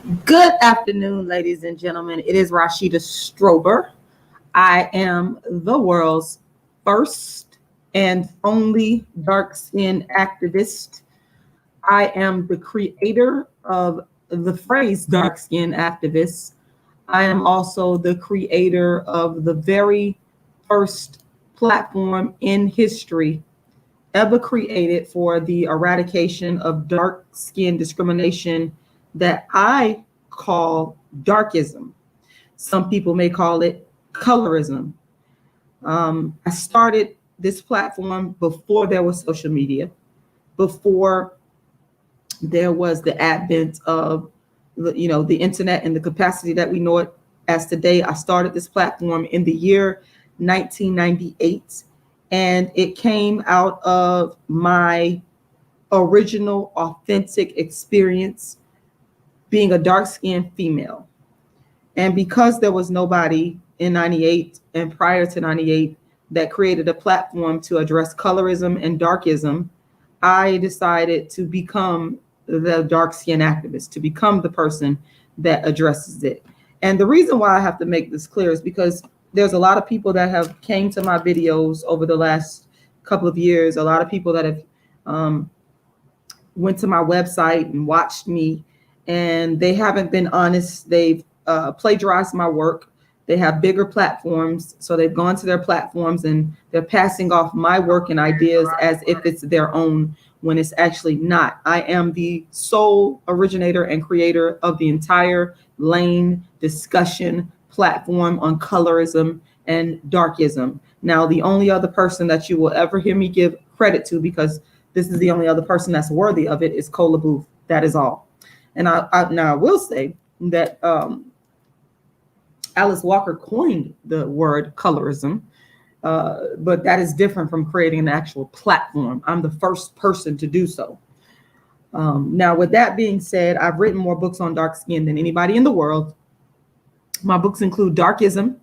Good afternoon, ladies and gentlemen. It is Rashida Strober. I am the world's first and only dark-skinned activist. I am the creator of the phrase dark-skinned activist. I am also the creator of the very first platform in history ever created for the eradication of dark skin discrimination that I call darkism. Some people may call it colorism. I started this platform before there was social media, before there was the advent of the internet and the capacity that we know it as today. I started this platform in the year 1998. And it came out of my original, authentic experience being a dark-skinned female. And because there was nobody in 98 and prior to 98 that created a platform to address colorism and darkism, I decided to become the dark-skinned activist, to become the person that addresses it. And the reason why I have to make this clear is because there's a lot of people that have came to my videos over the last couple of years. A lot of people that have went to my website and watched me, and they haven't been honest. They've plagiarized my work. They have bigger platforms, so they've gone to their platforms and they're passing off my work and ideas as if it's their own, when it's actually not. I am the sole originator and creator of the entire lane discussion platform on colorism and darkism. Now, the only other person that you will ever hear me give credit to, because this is the only other person that's worthy of it, is Cola Booth. That is all. And I will say that Alice Walker coined the word colorism, but that is different from creating an actual platform. I'm the first person to do so. Now, with that being said, I've written more books on dark skin than anybody in the world. My books include Darkism.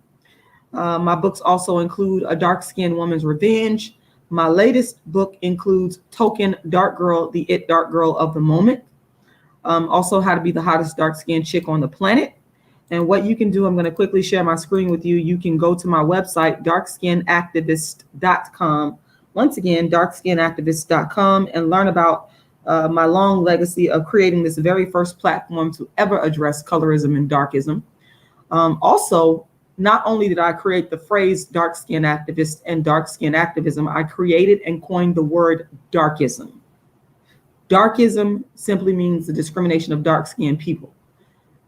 My books also include A Dark-Skinned Woman's Revenge. My latest book includes Token Dark Girl, the It Dark Girl of the Moment. Also, How to Be the Hottest Dark-Skinned Chick on the Planet. And what you can do, I'm going to quickly share my screen with you. You can go to my website, darkskinactivist.com. Once again, darkskinactivist.com, and learn about my long legacy of creating this very first platform to ever address colorism and darkism. Also, not only did I create the phrase dark skin activist and dark skin activism, I created and coined the word darkism. Darkism simply means the discrimination of dark skinned people.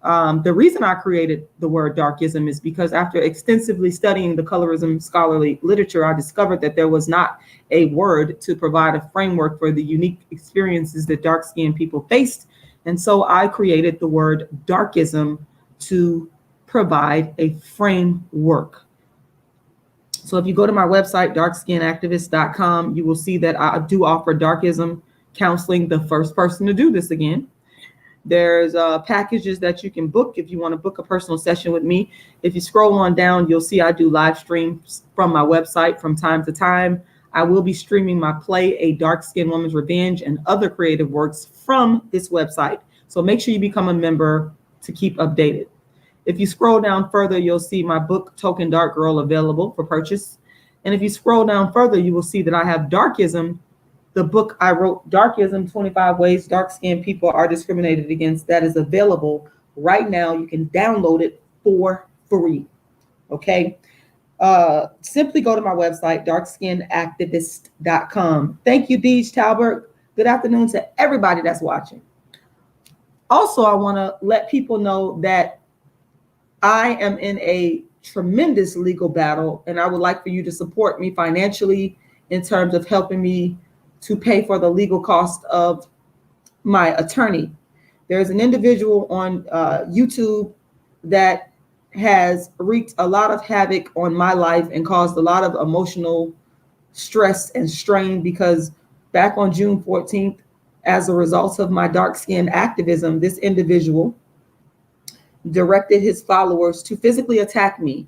The reason I created the word darkism is because after extensively studying the colorism scholarly literature, I discovered that there was not a word to provide a framework for the unique experiences that dark skinned people faced. And so I created the word darkism to provide a framework. So if you go to my website, darkskinactivist.com, you will see that I do offer darkism counseling, the first person to do this again. There's packages that you can book if you want to book a personal session with me. If you scroll on down, you'll see I do live streams from my website from time to time. I will be streaming my play, A Dark-Skinned Woman's Revenge, and other creative works from this website. So make sure you become a member to keep updated. If you scroll down further, you'll see my book, Token Dark Girl, available for purchase. And if you scroll down further, you will see that I have Darkism, the book I wrote, Darkism, 25 Ways Dark-Skinned People Are Discriminated Against. That is available right now. You can download it for free, okay? Simply go to my website, darkskinactivist.com. Thank you, Deej Talbert. Good afternoon to everybody that's watching. Also, I want to let people know that I am in a tremendous legal battle, and I would like for you to support me financially in terms of helping me to pay for the legal cost of my attorney. There's an individual on YouTube that has wreaked a lot of havoc on my life and caused a lot of emotional stress and strain, because back on June 14th, as a result of my dark skin activism, this individual directed his followers to physically attack me.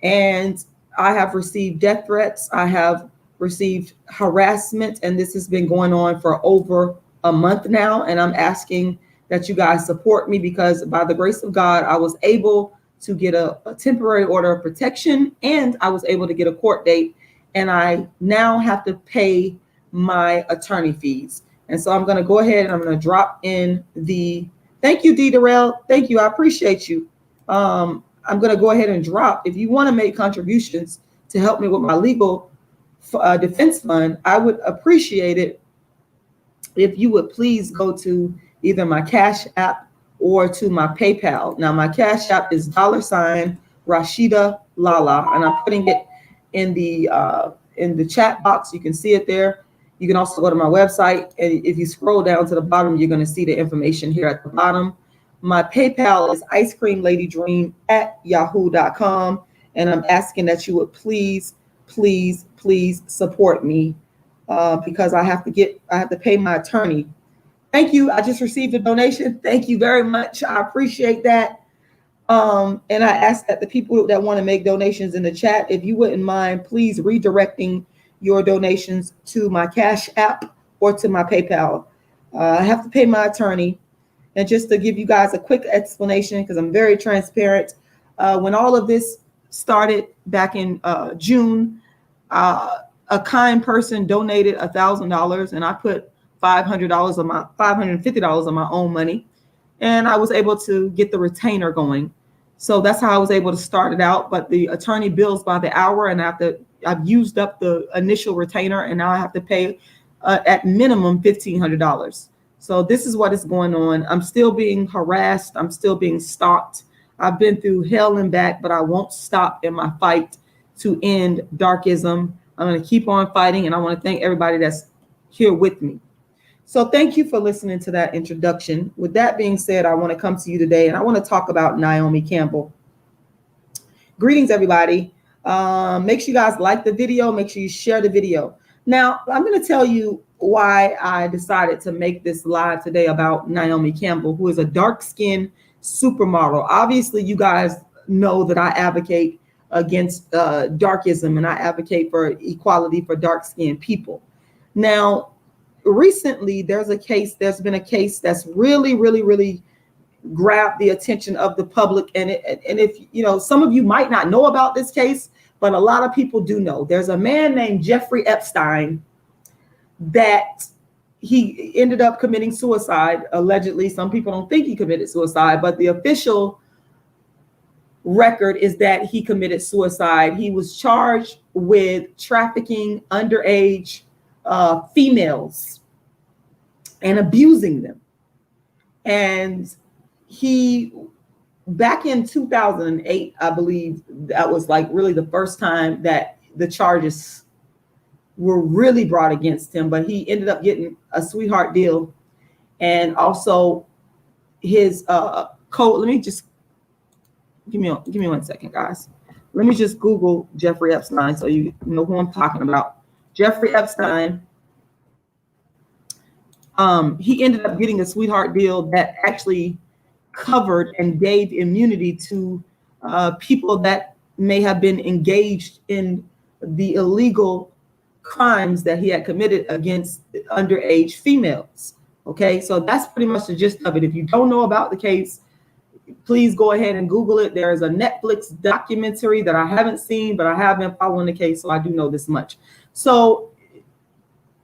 And I have received death threats. I have received harassment, and this has been going on for over a month now. And I'm asking that you guys support me, because by the grace of God, I was able to get a temporary order of protection, and I was able to get a court date, and I now have to pay my attorney fees. And so I'm going to go ahead and I'm going to drop in the, thank you, D. Darrell. Thank you. I appreciate you. I'm going to go ahead and drop, if you want to make contributions to help me with my legal defense fund, I would appreciate it if you would please go to either my Cash App or to my PayPal. Now, my Cash App is $Rashida Lala, and I'm putting it in the chat box. You can see it there. You can also go to my website, and if you scroll down to the bottom, you're going to see the information here at the bottom. My PayPal is icecreamladydream@yahoo.com, and I'm asking that you would please support me because I have to pay my attorney. Thank you. I just received a donation. Thank you very much. I appreciate that. And I ask that the people that want to make donations in the chat, if you wouldn't mind, please redirecting your donations to my Cash App or to my PayPal. I have to pay my attorney. And just to give you guys a quick explanation, because I'm very transparent, when all of this started back in June, a kind person donated $1,000, and I put $550 of my own money, and I was able to get the retainer going. So that's how I was able to start it out. But the attorney bills by the hour, and I've used up the initial retainer, and now I have to pay at minimum $1,500. So this is what is going on. I'm still being harassed. I'm still being stalked. I've been through hell and back, but I won't stop in my fight to end darkism. I'm going to keep on fighting, and I want to thank everybody that's here with me. So thank you for listening to that introduction. With that being said, I want to come to you today, and I want to talk about Naomi Campbell. Greetings, everybody. Make sure you guys like the video. Make sure you share the video. Now, I'm going to tell you why I decided to make this live today about Naomi Campbell, who is a dark-skinned supermodel. Obviously, you guys know that I advocate against darkism, and I advocate for equality for dark-skinned people. Now, recently, there's been a case that's really grabbed the attention of the public. And if you know, some of you might not know about this case, but a lot of people do know. There's a man named Jeffrey Epstein that he ended up committing suicide, allegedly. Some people don't think he committed suicide, but the official record is that he committed suicide. He was charged with trafficking underage females and abusing them. And he, back in 2008, I believe that was like really the first time that the charges were really brought against him, but he ended up getting a sweetheart deal. And also his code, let me just give me 1 second, guys. Let me just Google Jeffrey Epstein so you know who I'm talking about. Jeffrey Epstein, he ended up getting a sweetheart deal that actually covered and gave immunity to people that may have been engaged in the illegal crimes that he had committed against underage females. Okay, so that's pretty much the gist of it. If you don't know about the case, please go ahead and Google it. There is a Netflix documentary that I haven't seen, but I have been following the case, so I do know this much. So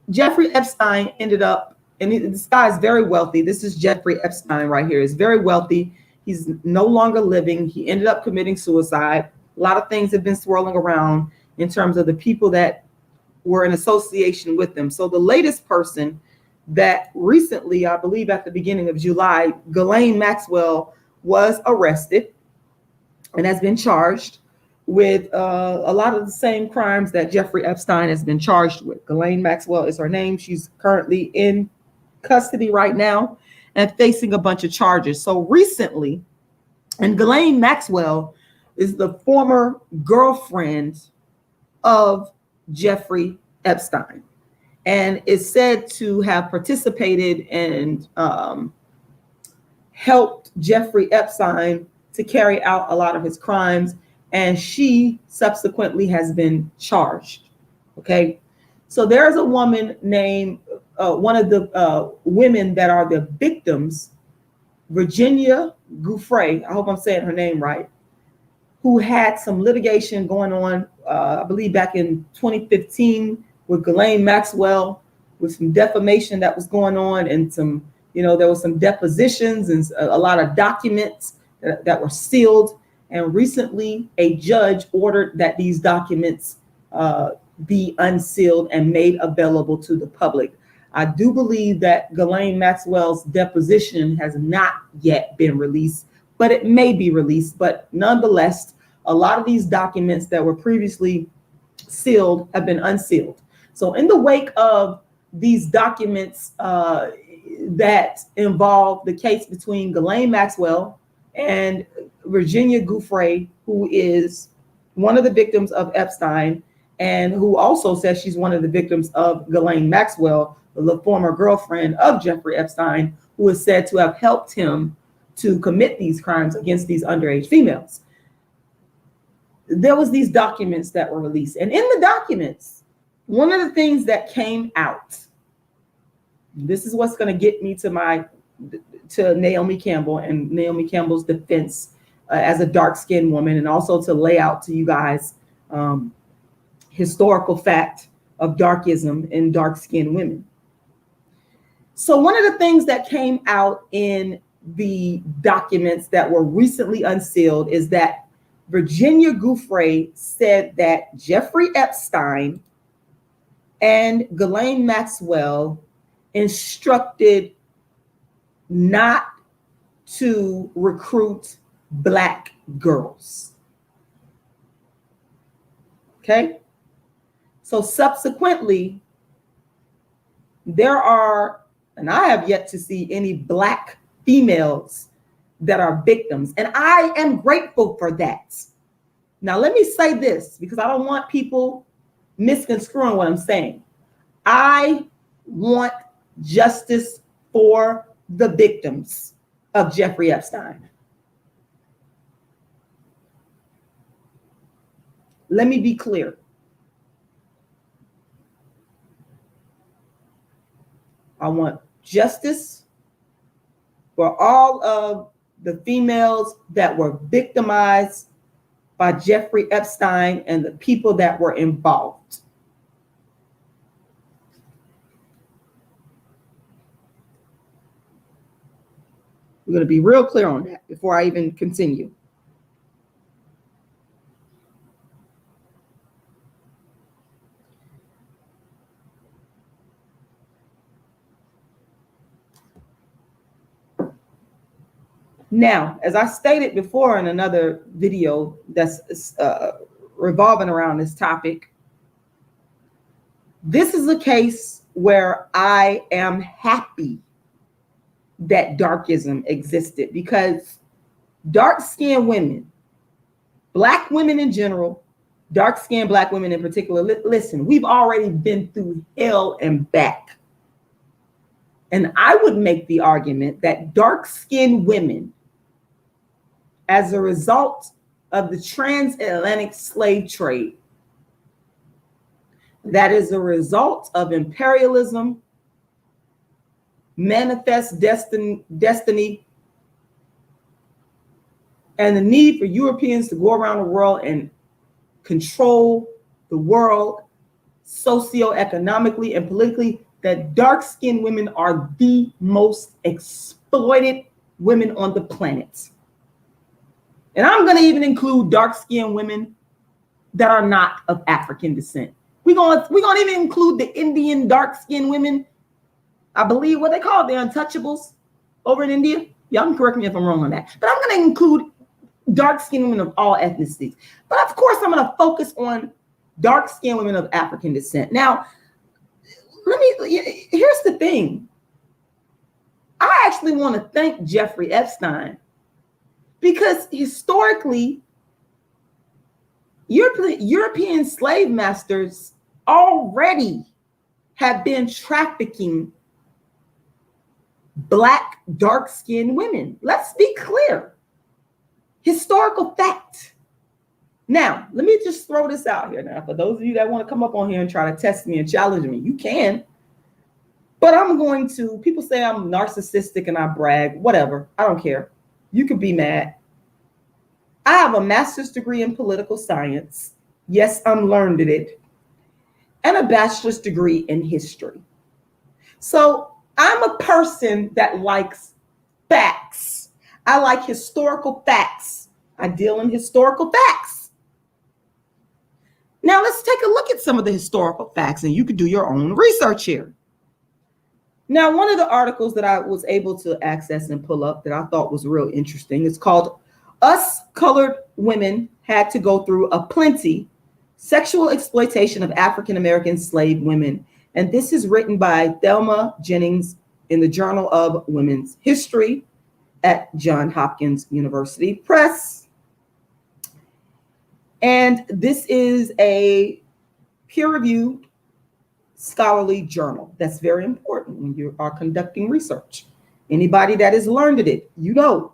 Jeffrey Epstein ended up, and this guy is very wealthy. This is Jeffrey Epstein right here. He's very wealthy. He's no longer living. He ended up committing suicide. A lot of things have been swirling around in terms of the people that were in association with him. So the latest person that recently, I believe at the beginning of July, Ghislaine Maxwell was arrested and has been charged with a lot of the same crimes that Jeffrey Epstein has been charged with. Ghislaine Maxwell is her name. She's currently in custody right now and facing a bunch of charges. So recently, and Ghislaine Maxwell is the former girlfriend of Jeffrey Epstein and is said to have participated and helped Jeffrey Epstein to carry out a lot of his crimes, and she subsequently has been charged. Okay, so there's a woman named one of the women that are the victims Virginia Giuffre, I hope I'm saying her name right, who had some litigation going on, I believe back in 2015 with Ghislaine Maxwell, with some defamation that was going on, and some, there was some depositions and a lot of documents that were sealed. And recently, a judge ordered that these documents be unsealed and made available to the public. I do believe that Ghislaine Maxwell's deposition has not yet been released, but it may be released. But nonetheless, a lot of these documents that were previously sealed have been unsealed. So in the wake of these documents that involve the case between Ghislaine Maxwell and Virginia Giuffre, who is one of the victims of Epstein, and who also says she's one of the victims of Ghislaine Maxwell, the former girlfriend of Jeffrey Epstein, who is said to have helped him to commit these crimes against these underage females. There was these documents that were released. And in the documents, one of the things that came out, this is what's going to get me to Naomi Campbell and Naomi Campbell's defense as a dark-skinned woman, and also to lay out to you guys historical fact of darkism in dark-skinned women. So one of the things that came out in the documents that were recently unsealed is that Virginia Giuffre said that Jeffrey Epstein and Ghislaine Maxwell instructed not to recruit Black girls. Okay? So subsequently, there are, and I have yet to see any Black females that are victims, and I am grateful for that. Now, let me say this, because I don't want people misconstruing what I'm saying. I want justice for the victims of Jeffrey Epstein. Let me be clear. I want justice for all of the females that were victimized by Jeffrey Epstein and the people that were involved. We're going to be real clear on that before I even continue. Now, as I stated before in another video that's revolving around this topic, this is a case where I am happy that darkism existed, because dark-skinned women, Black women in general, dark-skinned Black women in particular, listen, we've already been through hell and back. And I would make the argument that dark-skinned women, as a result of the transatlantic slave trade, that is a result of imperialism, manifest destiny, and the need for Europeans to go around the world and control the world socioeconomically and politically, that dark-skinned women are the most exploited women on the planet. And I'm going to even include dark-skinned women that are not of African descent. We're going to even include the Indian dark-skinned women. I believe what they call the untouchables over in India. Y'all can correct me if I'm wrong on that. But I'm going to include dark-skinned women of all ethnicities. But of course, I'm going to focus on dark-skinned women of African descent. Now, here's the thing. I actually want to thank Jeffrey Epstein, because historically, European slave masters already have been trafficking Black dark-skinned women. Let's be clear. Historical fact. Now, let me just throw this out here now. For those of you that want to come up on here and try to test me and challenge me, you can. But I'm going to, people say I'm narcissistic and I brag, whatever. I don't care. You could be mad. I have a master's degree in political science. Yes, I'm learned at it. And a bachelor's degree in history. So I'm a person that likes facts. I like historical facts. I deal in historical facts. Now let's take a look at some of the historical facts, and you can do your own research here. Now, one of the articles that I was able to access and pull up that I thought was real interesting, it's called Us Colored Women Had to Go Through a Plenty, Sexual Exploitation of African American Slave Women. And this is written by Thelma Jennings in the Journal of Women's History at Johns Hopkins University Press. And this is a peer-reviewed scholarly journal. That's very important when you are conducting research. Anybody that has learned it, you know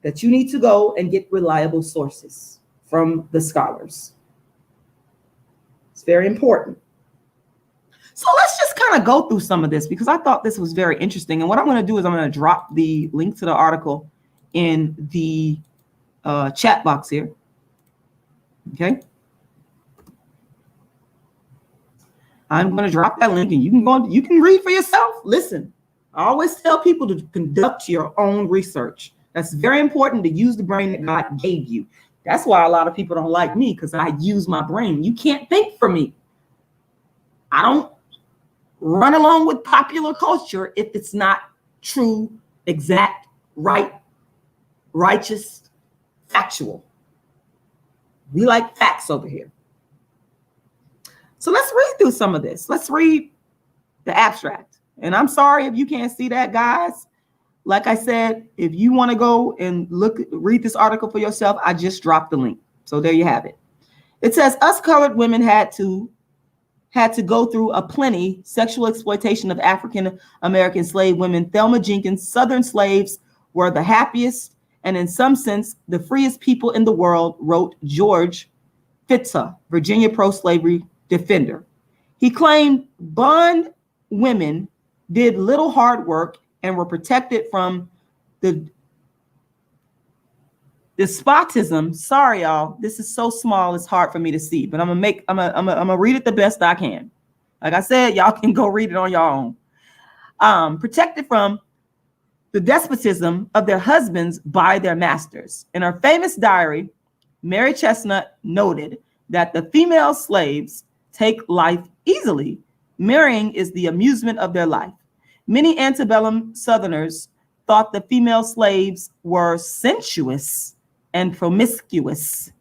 that you need to go and get reliable sources from the scholars. It's very important. So let's just kind of go through some of this because I thought this was very interesting. And what I'm going to do is I'm going to drop the link to the article in the chat box here. Okay. I'm going to drop that link and you can read for yourself. Listen, I always tell people to conduct your own research. That's very important, to use the brain that God gave you. That's why a lot of people don't like me, because I use my brain. You can't think for me. I don't run along with popular culture if it's not true, exact, right, righteous, factual. We like facts over here. So let's read through some of this. Let's read the abstract. And I'm sorry if you can't see that, guys. Like I said, if you want to go and read this article for yourself, I just dropped the link. So there you have it. It says, us colored women had to go through a plenty sexual exploitation of African American slave women. Thelma Jenkins, Southern slaves were the happiest and in some sense the freest people in the world, wrote George Fitza, Virginia pro-slavery defender. He claimed bond women did little hard work and were protected from the despotism. Sorry, y'all. This is so small, it's hard for me to see, but I'm gonna read it the best I can. Like I said, y'all can go read it on your own. Protected from the despotism of their husbands by their masters. In her famous diary, Mary Chestnut noted that the female slaves take life easily. Marrying is the amusement of their life. Many antebellum Southerners thought the female slaves were sensuous and promiscuous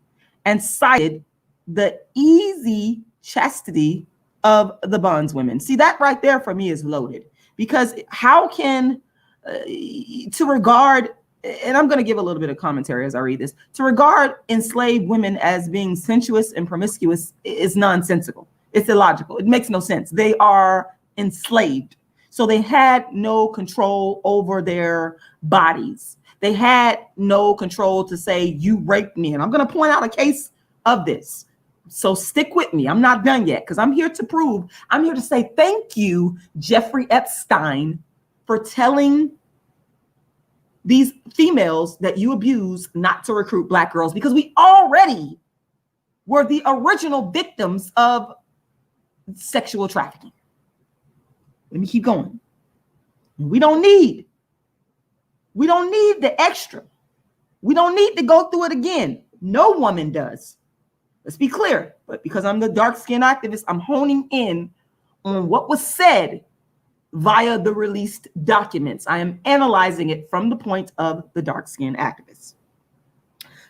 and cited the easy chastity of the bondswomen. See, that right there for me is loaded, because how can to regard, and I'm going to give a little bit of commentary as I read this, to regard enslaved women as being sensuous and promiscuous is nonsensical. It's illogical. It makes no sense. They are enslaved. So they had no control over their bodies. They had no control to say, you raped me. And I'm going to point out a case of this. So stick with me. I'm not done yet, because I'm here to say thank you, Jeffrey Epstein, for telling these females that you abuse not to recruit Black girls, because we already were the original victims of sexual trafficking. Let me keep going. We don't need the extra. We don't need to go through it again. No woman does. Let's be clear. But because I'm the dark-skinned activist, I'm honing in on what was said via the released documents. I am analyzing it from the point of the dark-skinned activists.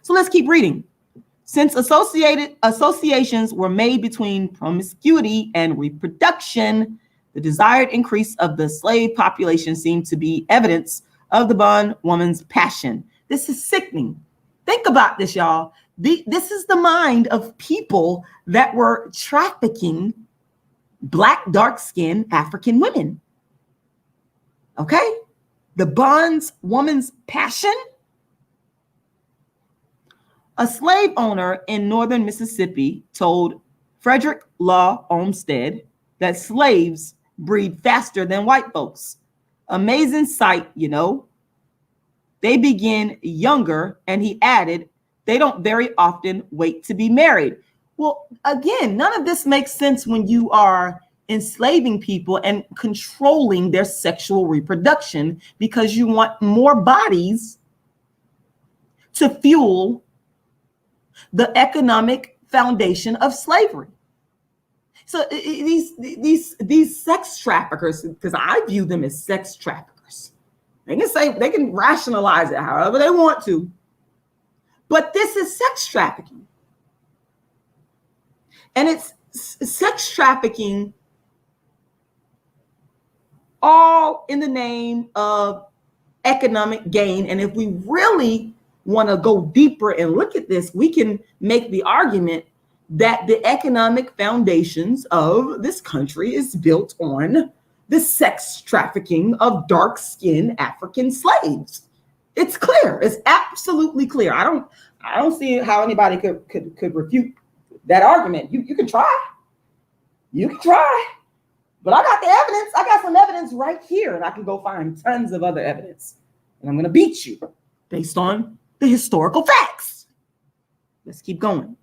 So let's keep reading. Since associations were made between promiscuity and reproduction, the desired increase of the slave population seemed to be evidence of the bondwoman's passion. This is sickening. Think about this, y'all. This is the mind of people that were trafficking Black, dark-skinned African women. Okay? The bondswoman's passion. A slave owner in northern Mississippi told Frederick Law Olmsted that slaves breed faster than white folks. Amazing sight, you know. They begin younger, and he added, they don't very often wait to be married. Well, again, none of this makes sense when you are enslaving people and controlling their sexual reproduction because you want more bodies to fuel the economic foundation of slavery. So these sex traffickers, because I view them as sex traffickers, they can rationalize it however they want to, but this is sex trafficking. And it's sex trafficking all in the name of economic gain. And if we really want to go deeper and look at this, we can make the argument that the economic foundations of this country is built on the sex trafficking of dark-skinned African slaves. It's clear. It's absolutely clear. I don't see how anybody could refute that argument. You can try. You can try. But I got the evidence. I got some evidence right here, and I can go find tons of other evidence. And I'm going to beat you based on the historical facts. Let's keep going.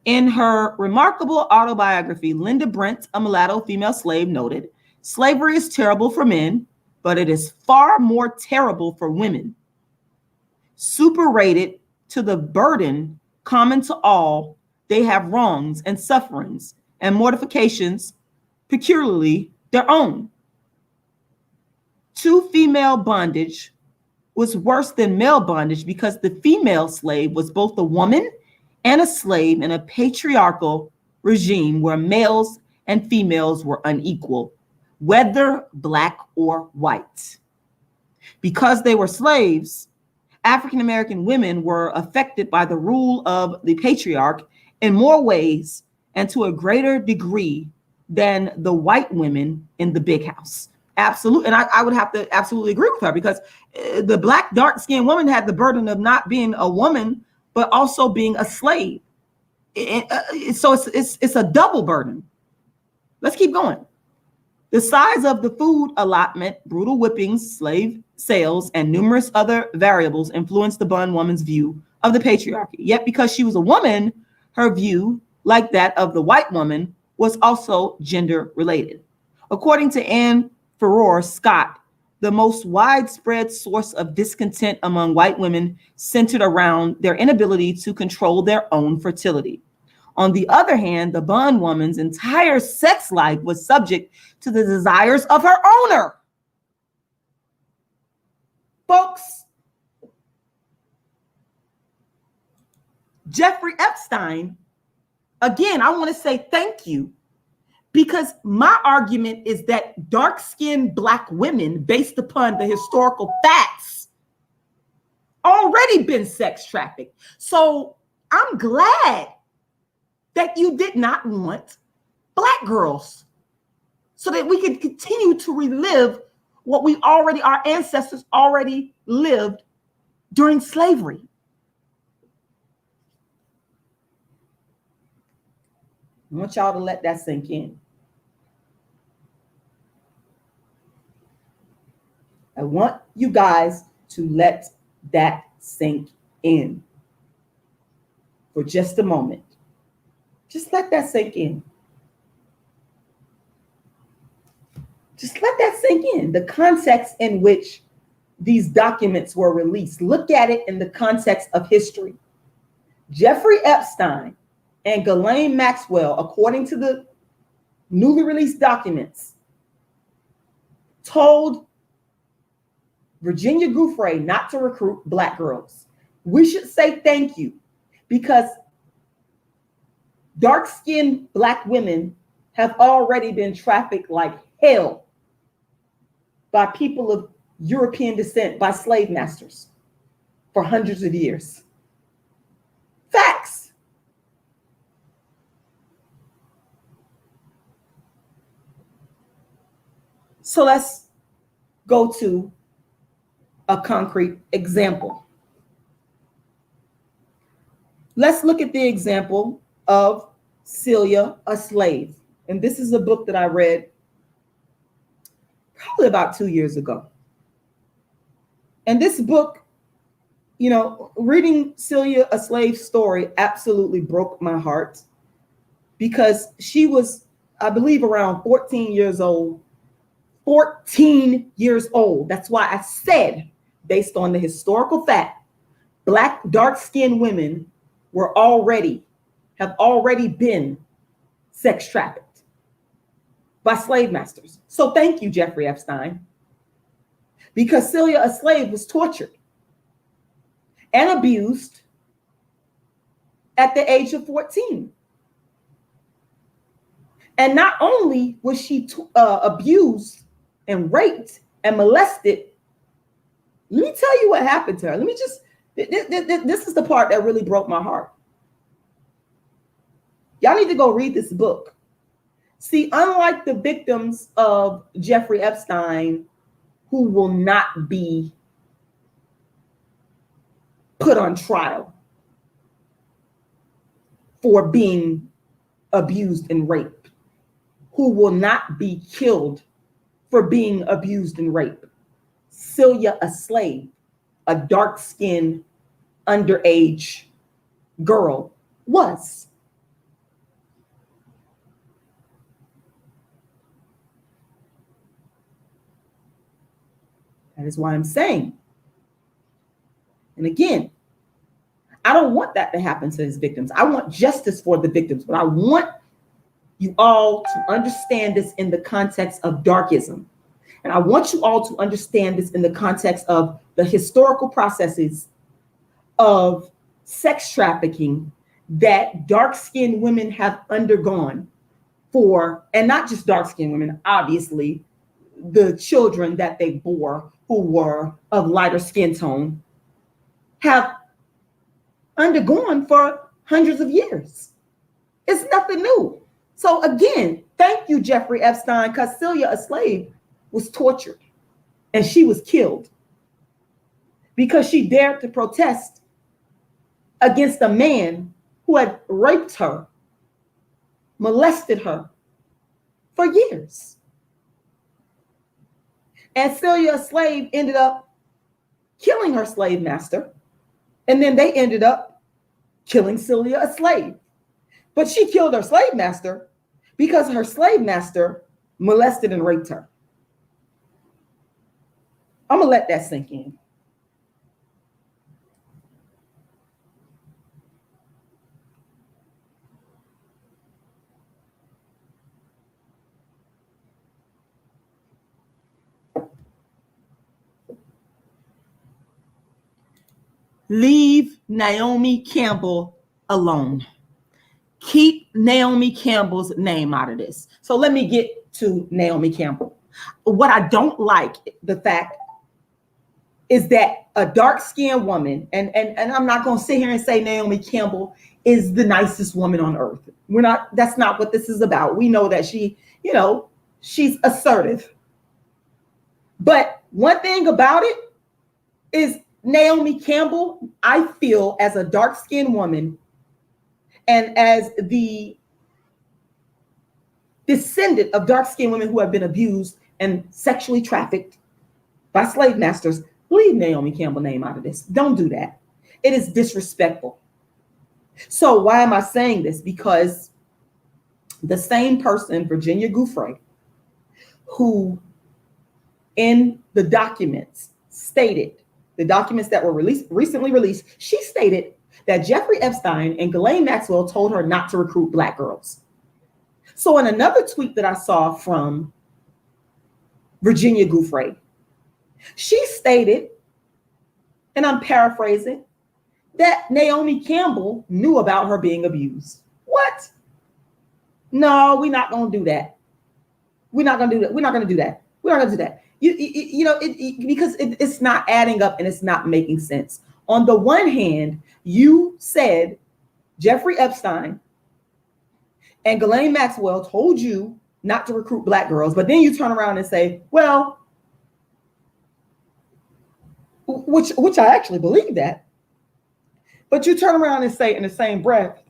In her remarkable autobiography, Linda Brent, a mulatto female slave, noted, slavery is terrible for men, but it is far more terrible for women. Superated to the burden common to all, they have wrongs and sufferings and mortifications peculiarly their own. To female bondage was worse than male bondage because the female slave was both a woman and a slave in a patriarchal regime where males and females were unequal, whether black or white. Because they were slaves, African-American women were affected by the rule of the patriarch in more ways and to a greater degree than the white women in the big house. Absolutely. And I would have to absolutely agree with her because the black dark-skinned woman had the burden of not being a woman, but also being a slave. So it's a double burden. Let's keep going. The size of the food allotment, brutal whippings, slave sales, and numerous other variables influenced the bondwoman's view of the patriarchy. Yet because she was a woman, her view, like that of the white woman, was also gender related. According to Anne Farrar Scott, the most widespread source of discontent among white women centered around their inability to control their own fertility. On the other hand, the bondwoman's entire sex life was subject to the desires of her owner. Folks, Jeffrey Epstein, again, I want to say thank you because my argument is that dark-skinned black women, based upon the historical facts, already been sex trafficked. So I'm glad that you did not want black girls so that we could continue to relive what our ancestors already lived during slavery. I want y'all to let that sink in. I want you guys to let that sink in for just a moment. Just let that sink in. Just let that sink in. The context in which these documents were released. Look at it in the context of history. Jeffrey Epstein and Ghislaine Maxwell, according to the newly released documents, told Virginia Giuffre not to recruit black girls. We should say thank you because dark-skinned black women have already been trafficked like hell by people of European descent, by slave masters for hundreds of years. Facts. So let's go to a concrete example. Let's look at the example of Celia, a slave. And this is a book that I read probably about 2 years ago. And this book, you know, reading Celia, a slave story absolutely broke my heart, because she was, I believe, around 14 years old. 14 years old. That's why I said, based on the historical fact, Black dark-skinned women have already been sex trafficked by slave masters. So thank you, Jeffrey Epstein, because Celia, a slave, was tortured and abused at the age of 14. And not only was she abused and raped and molested, let me tell you what happened to her. This is the part that really broke my heart. Y'all need to go read this book. See, unlike the victims of Jeffrey Epstein, who will not be put on trial for being abused and raped, who will not be killed for being abused and raped, Celia, a slave, a dark-skinned, underage girl, was. That is why I'm saying, and again, I don't want that to happen to his victims. I want justice for the victims, but I want you all to understand this in the context of darkism. And I want you all to understand this in the context of the historical processes of sex trafficking that dark-skinned women have undergone for, and not just dark-skinned women, obviously, the children that they bore who were of lighter skin tone have undergone for hundreds of years. It's nothing new. So again, thank you, Jeffrey Epstein, because Celia, a slave, was tortured and she was killed because she dared to protest against a man who had raped her, molested her for years. And Celia, a slave, ended up killing her slave master. And then they ended up killing Celia, a slave. But she killed her slave master because her slave master molested and raped her. I'm going to let that sink in. Leave Naomi Campbell alone. Keep Naomi Campbell's name out of this. So let me get to Naomi Campbell. What I don't like, the fact is that a dark-skinned woman, and I'm not going to sit here and say Naomi Campbell is the nicest woman on earth. That's not what this is about. We know that she, she's assertive. But one thing about it is Naomi Campbell, I feel, as a dark-skinned woman and as the descendant of dark-skinned women who have been abused and sexually trafficked by slave masters, leave Naomi Campbell's name out of this. Don't do that. It is disrespectful. So why am I saying this? Because the same person, Virginia Giuffre, who in the documents stated, the documents that were recently released, she stated that Jeffrey Epstein and Ghislaine Maxwell told her not to recruit Black girls. So in another tweet that I saw from Virginia Giuffre, she stated, and I'm paraphrasing, that Naomi Campbell knew about her being abused. What? No, we're not going to do that. We're not going to do that. We're not going to do that. We're not going to do that. Because it's not adding up and it's not making sense. On the one hand, you said Jeffrey Epstein and Ghislaine Maxwell told you not to recruit Black girls, but then you turn around and say, well, which I actually believe that But you turn around and say in the same breath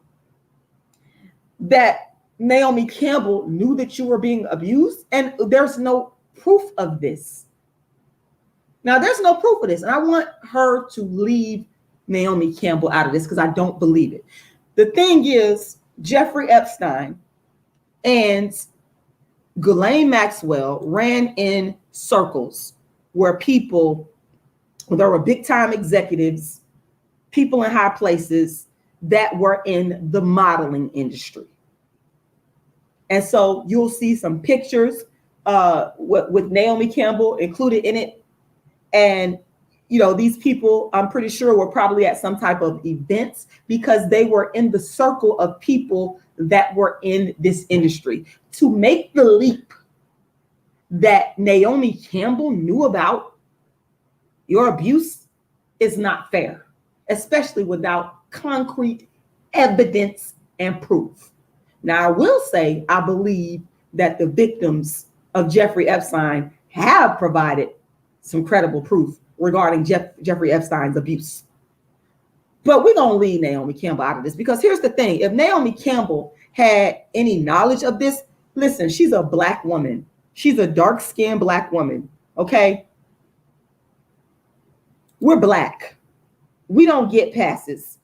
that Naomi Campbell knew that you were being abused, and there's no proof of this. Now, there's no proof of this, and I want her to leave Naomi Campbell out of this because I don't believe it. The thing is, Jeffrey Epstein and Ghislaine Maxwell ran in circles where there were big time executives, people in high places that were in the modeling industry. And so you'll see some pictures with Naomi Campbell included in it. And, these people, I'm pretty sure, were probably at some type of events because they were in the circle of people that were in this industry. To make the leap that Naomi Campbell knew about your abuse is not fair, especially without concrete evidence and proof. Now, I will say, I believe that the victims of Jeffrey Epstein have provided some credible proof regarding Jeffrey Epstein's abuse. But we're going to leave Naomi Campbell out of this because here's the thing. If Naomi Campbell had any knowledge of this, listen, she's a Black woman. She's a dark-skinned Black woman, okay? We're Black. We don't get passes.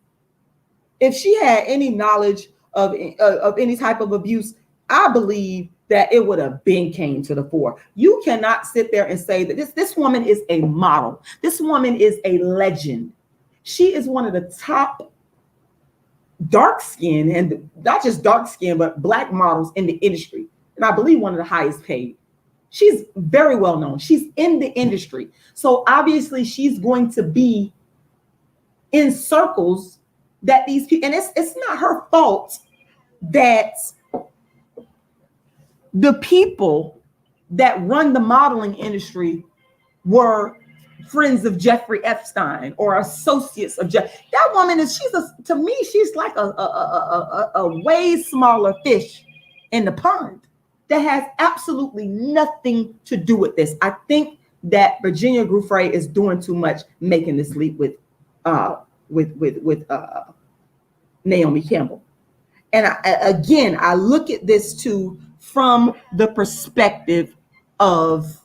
If she had any knowledge of any type of abuse, I believe that it would have been came to the fore. You cannot sit there and say that this woman is a model. This woman is a legend. She is one of the top dark skin, and not just dark skin, but Black models in the industry. And I believe one of the highest paid. She's very well known. She's in the industry. So obviously she's going to be in circles that these people, and it's not her fault that the people that run the modeling industry were friends of Jeffrey Epstein or associates of Jeff. That woman to me, she's like a way smaller fish in the pond that has absolutely nothing to do with this. I think that Virginia Giuffre is doing too much making this leap with Naomi Campbell. And I look at this too from the perspective of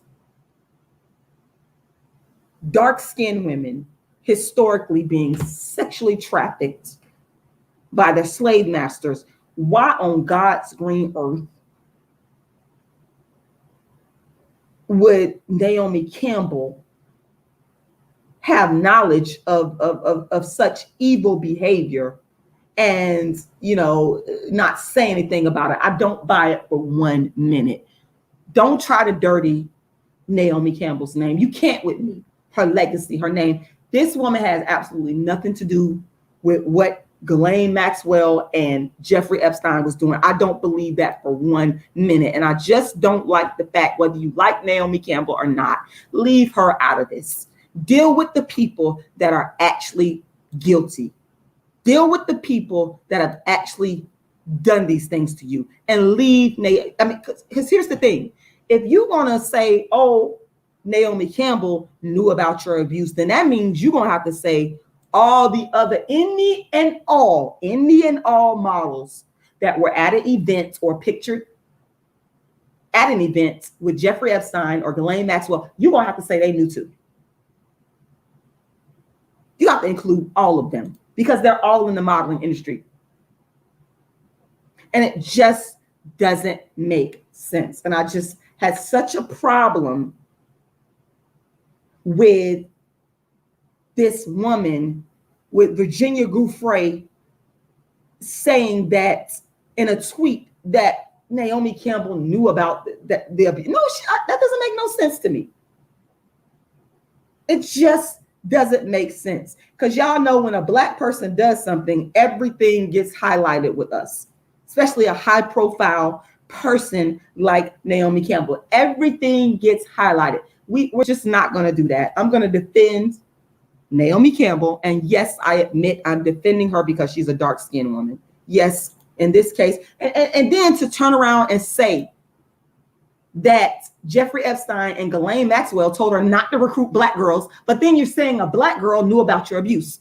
dark-skinned women historically being sexually trafficked by their slave masters. Why on God's green earth would Naomi Campbell have knowledge of such evil behavior and, not say anything about it? I don't buy it for 1 minute. Don't try to dirty Naomi Campbell's name. You can't with me. Her legacy, her name. This woman has absolutely nothing to do with what Ghislaine Maxwell and Jeffrey Epstein was doing. I don't believe that for 1 minute. And I just don't like the fact, whether you like Naomi Campbell or not, leave her out of this. Deal with the people that are actually guilty. Deal with the people that have actually done these things to you, and leave. Because here's the thing. If you're going to say, oh, Naomi Campbell knew about your abuse, then that means you're going to have to say all the other, any and all models that were at an event or pictured at an event with Jeffrey Epstein or Ghislaine Maxwell, you're going to have to say they knew too. You have to include all of them because they're all in the modeling industry. And it just doesn't make sense. And I just had such a problem with this woman, with Virginia Giuffre, saying that in a tweet that Naomi Campbell knew about that. That doesn't make no sense to me. It just doesn't make sense, because y'all know when a Black person does something, everything gets highlighted with us, especially a high profile person like Naomi Campbell. Everything gets highlighted. We're just not going to do that. I'm going to defend Naomi Campbell. And yes, I admit I'm defending her because she's a dark-skinned woman. Yes, in this case. And then to turn around and say that Jeffrey Epstein and Ghislaine Maxwell told her not to recruit Black girls, but then you're saying a Black girl knew about your abuse.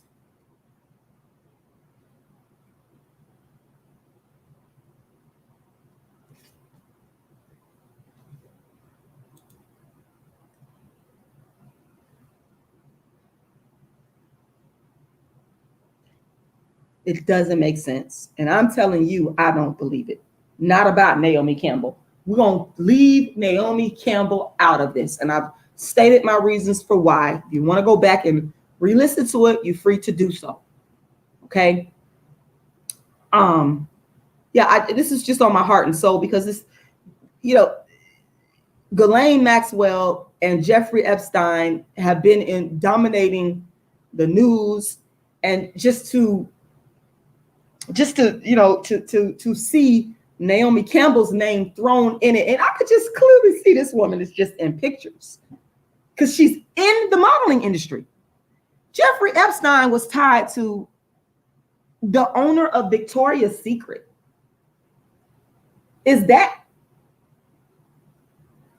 It doesn't make sense. And I'm telling you, I don't believe it. Not about Naomi Campbell. We're going to leave Naomi Campbell out of this. And I've stated my reasons for why. If you want to go back and re-listen to it, you're free to do so. Okay. This is just on my heart and soul because this, Ghislaine Maxwell and Jeffrey Epstein have been dominating the news, and just to see Naomi Campbell's name thrown in it, and I could just clearly see this woman is just in pictures because she's in the modeling industry. Jeffrey Epstein was tied to the owner of Victoria's Secret. Is that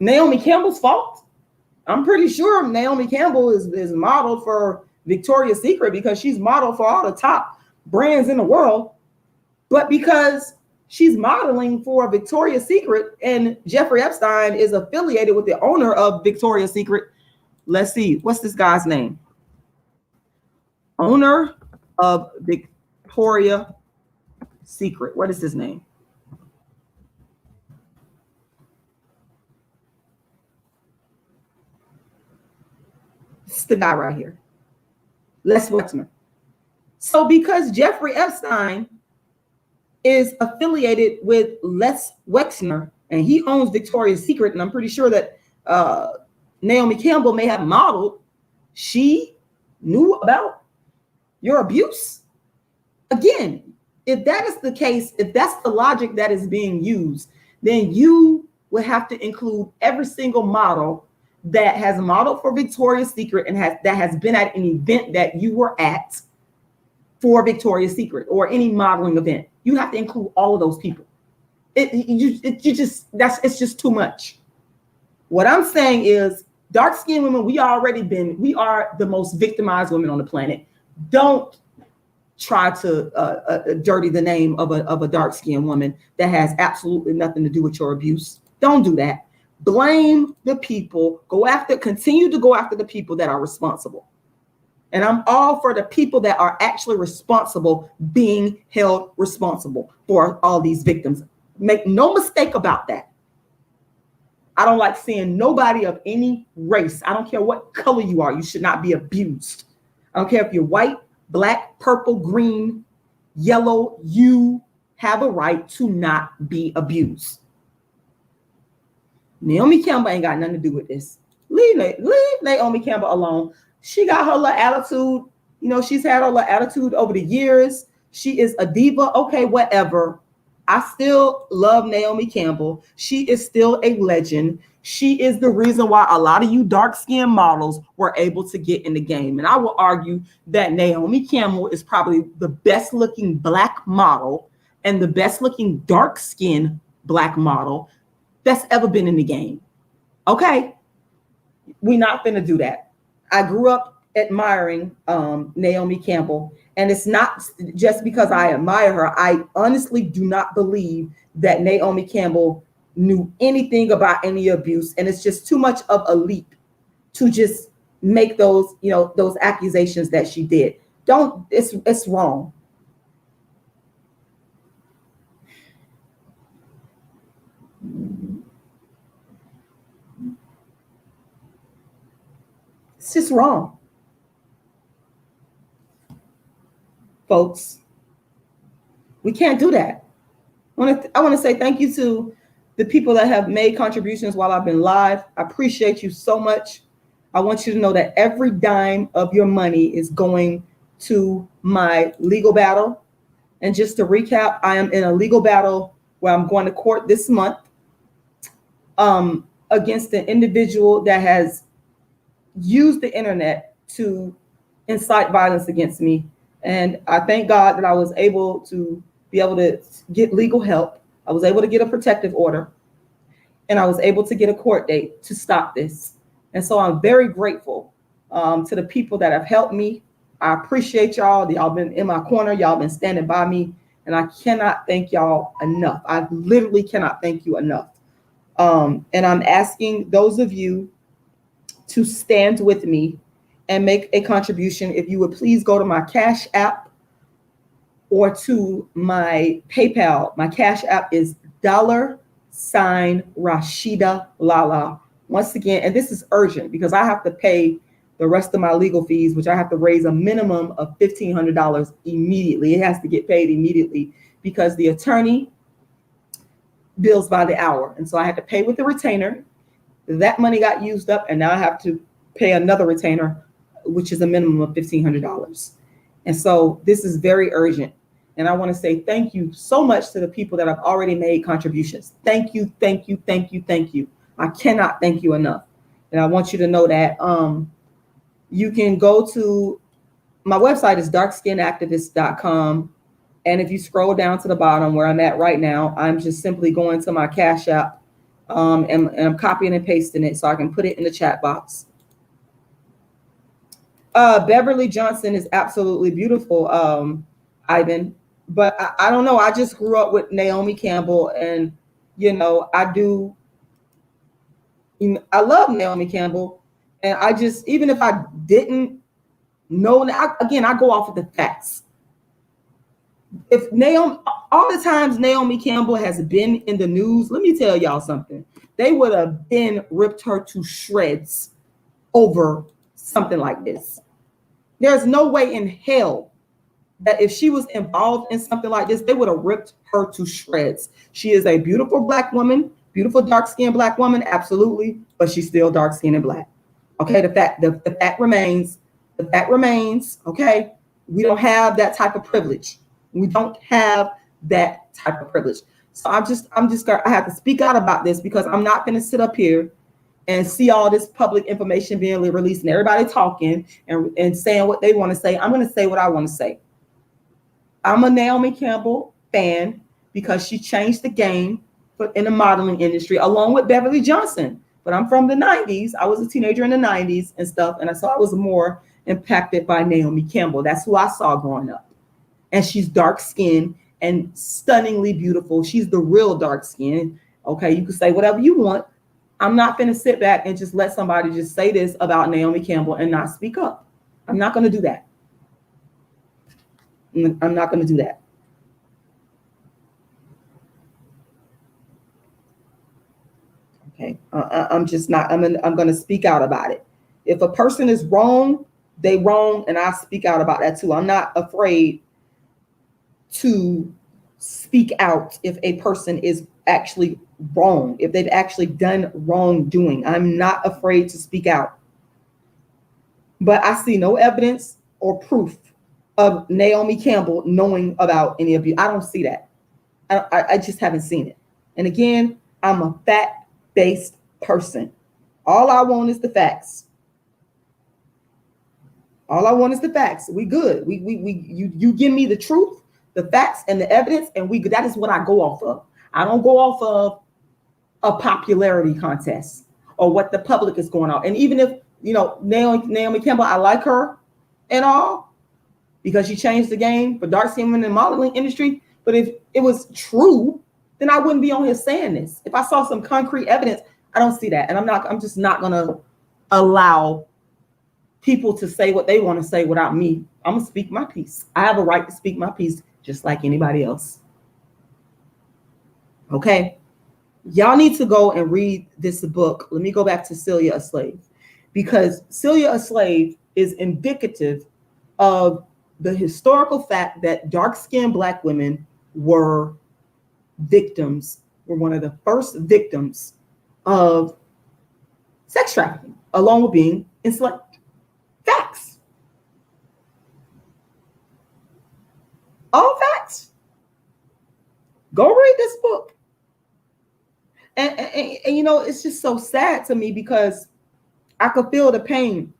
Naomi Campbell's fault? I'm pretty sure Naomi Campbell is modeled for Victoria's Secret because she's modeled for all the top brands in the world. But because she's modeling for Victoria's Secret and Jeffrey Epstein is affiliated with the owner of Victoria's Secret, let's see, what's this guy's name? Owner of Victoria's Secret. What is his name? It's the guy right here, Les Wexner. So because Jeffrey Epstein is affiliated with Les Wexner and he owns Victoria's Secret, and I'm pretty sure that Naomi Campbell may have modeled, she knew about your abuse. Again, if that is the case, if that's the logic that is being used, then you would have to include every single model that has modeled for Victoria's Secret and that has been at an event that you were at for Victoria's Secret or any modeling event. You have to include all of those people. It's just too much. What I'm saying is, dark-skinned women, we are the most victimized women on the planet. Don't try to dirty the name of a dark-skinned woman that has absolutely nothing to do with your abuse. Don't do that. Blame the people. Continue to go after the people that are responsible. And I'm all for the people that are actually responsible being held responsible for all these victims. Make no mistake about that. I don't like seeing nobody of any race. I don't care what color you are. You should not be abused. I don't care if you're white, black, purple, green, yellow. You have a right to not be abused. Naomi Campbell ain't got nothing to do with this. Leave Naomi Campbell alone. She got her little attitude. She's had her little attitude over the years. She is a diva. Okay, whatever. I still love Naomi Campbell. She is still a legend. She is the reason why a lot of you dark-skinned models were able to get in the game. And I will argue that Naomi Campbell is probably the best-looking black model and the best-looking dark-skinned black model that's ever been in the game. Okay, we're not gonna do that. I grew up admiring Naomi Campbell, and it's not just because I admire her. I honestly do not believe that Naomi Campbell knew anything about any abuse, and it's just too much of a leap to just make those accusations that she did. It's wrong. It's just wrong, folks. We can't do that. I want to say thank you to the people that have made contributions while I've been live. I appreciate you so much. I want you to know that every dime of your money is going to my legal battle. And just to recap, I am in a legal battle where I'm going to court this month against an individual that has used the internet to incite violence against me. And I thank God that I was able to get legal help. I was able to get a protective order, and I was able to get a court date to stop this. And so I'm very grateful to the people that have helped me. I appreciate y'all. Y'all been in my corner. Y'all been standing by me. And I cannot thank y'all enough. I literally cannot thank you enough. And I'm asking those of you to stand with me and make a contribution. If you would please go to my Cash App or to my PayPal. My Cash App is $Rashida Once again, and this is urgent because I have to pay the rest of my legal fees, which I have to raise a minimum of $1,500 immediately. It has to get paid immediately because the attorney bills by the hour. And so I had to pay with the retainer. That money got used up, and now I have to pay another retainer, which is a minimum of $1,500. And so this is very urgent. And I want to say thank you so much to the people that have already made contributions. Thank you, thank you, thank you, thank you. I cannot thank you enough. And I want you to know that you can go to my website is darkskinactivist.com. And if you scroll down to the bottom where I'm at right now, I'm just simply going to my Cash App and I'm copying and pasting it so I can put it in the chat box. Beverly Johnson is absolutely beautiful, Ivan. But I don't know. I just grew up with Naomi Campbell, and I love Naomi Campbell, and I just, even if I didn't know, again, I go off of the facts. If all the times Naomi Campbell has been in the news, let me tell y'all something. They would have been ripped her to shreds over something like this. There's no way in hell that if she was involved in something like this, they would have ripped her to shreds. She is a beautiful black woman, beautiful dark-skinned black woman, absolutely, but she's still dark-skinned and black. Okay, the fact remains, okay? We don't have that type of privilege. We don't have that type of privilege. So I have to speak out about this because I'm not going to sit up here and see all this public information being released and everybody talking and saying what they want to say. I'm going to say what I want to say. I'm a Naomi Campbell fan because she changed the game in the modeling industry along with Beverly Johnson. But I'm from the 90s. I was a teenager in the 90s and stuff. And I was more impacted by Naomi Campbell. That's who I saw growing up. And she's dark skinned and stunningly beautiful. She's the real dark skin. Okay, you can say whatever you want. I'm not going to sit back and just let somebody just say this about Naomi Campbell and not speak up. I'm not going to do that. I'm not going to do that. Okay, I'm just not. I'm going to speak out about it. If a person is wrong, they wrong, and I speak out about that too. I'm not afraid to speak out if a person is actually wrong, if they've actually done wrongdoing. I'm not afraid to speak out. But I see no evidence or proof of Naomi Campbell knowing about any abuse. I don't see that. I just haven't seen it. And again, I'm a fact-based person. All I want is the facts. All I want is the facts. We good. You give me the truth, the facts, and the evidence, and that is what I go off of. I don't go off of a popularity contest or what the public is going on. And even if Naomi Campbell, I like her and all, because she changed the game for dark skin women in the modeling industry. But if it was true, then I wouldn't be on here saying this. If I saw some concrete evidence, I don't see that. And I'm just not gonna allow people to say what they want to say without me. I'm gonna speak my piece. I have a right to speak my piece just like anybody else. Okay. Y'all need to go and read this book. Let me go back to Celia, a Slave, because Celia, a Slave is indicative of the historical fact that dark-skinned black women were one of the first victims of sex trafficking, along with being enslaved. Facts. All facts. Go read this book. And it's just so sad to me because I could feel the pain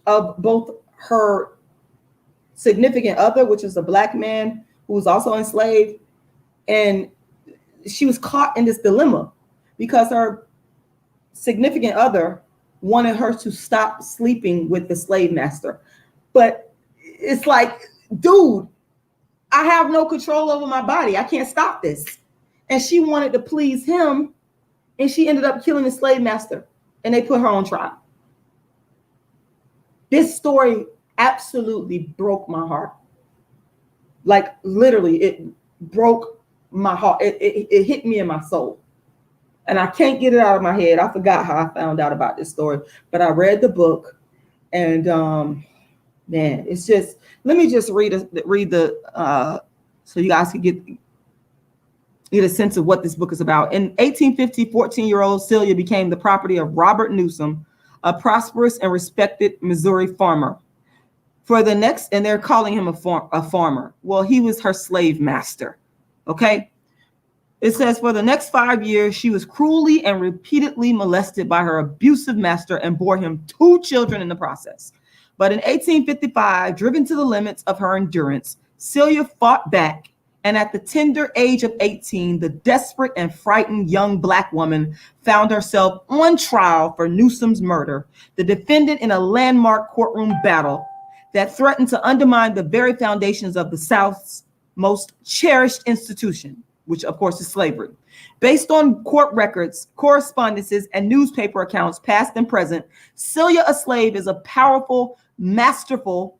of both her significant other, which is a black man who was also enslaved, and she was caught in this dilemma because her significant other wanted her to stop sleeping with the slave master. But it's like, dude, I have no control over my body. I can't stop this. And she wanted to please him, and she ended up killing the slave master, and they put her on trial. This story absolutely broke my heart. Like literally, it broke my heart. It hit me in my soul. And I can't get it out of my head. I forgot how I found out about this story, but I read the book, and man, it's just, let me just read the so you guys can get a sense of what this book is about. In 1850, 14-year-old Celia became the property of Robert Newsom, a prosperous and respected Missouri farmer. For the next, and they're calling him a farmer. Well, he was her slave master. Okay. It says, for the next 5 years, she was cruelly and repeatedly molested by her abusive master and bore him 2 children in the process. But in 1855, driven to the limits of her endurance, Celia fought back. And at the tender age of 18, the desperate and frightened young Black woman found herself on trial for Newsom's murder, the defendant in a landmark courtroom battle that threatened to undermine the very foundations of the South's most cherished institution, which of course is slavery. Based on court records, correspondences, and newspaper accounts, past and present, Celia a Slave is a powerful, masterful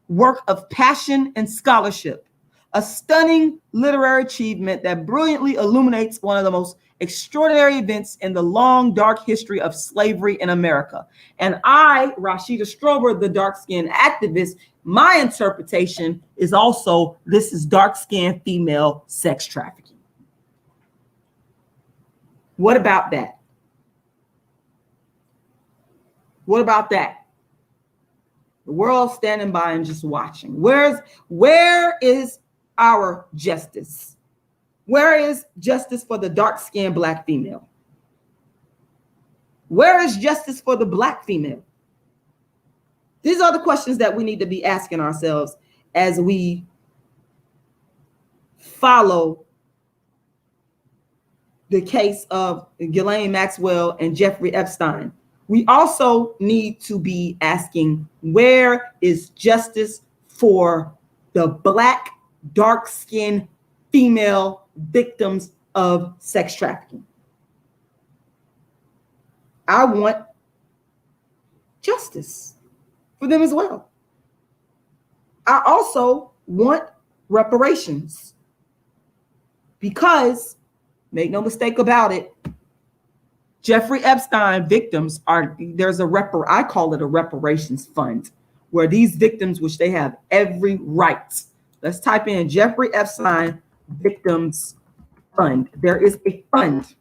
work of passion and scholarship, a stunning literary achievement that brilliantly illuminates one of the most extraordinary events in the long, dark history of slavery in America. And I, Rashida Strober, the dark-skinned activist, my interpretation is also, this is dark-skinned female sex trafficking. What about that? What about that? The world standing by and just watching. Where is our justice? Where is justice for the dark-skinned Black female? Where is justice for the Black female? These are the questions that we need to be asking ourselves as we follow the case of Ghislaine Maxwell and Jeffrey Epstein. We also need to be asking, where is justice for the Black, dark-skinned female victims of sex trafficking? I want justice for them as well. I also want reparations, because, make no mistake about it, Jeffrey Epstein victims I call it a reparations fund, where these victims, which they have every right. Let's type in Jeffrey Epstein victims fund. There is a fund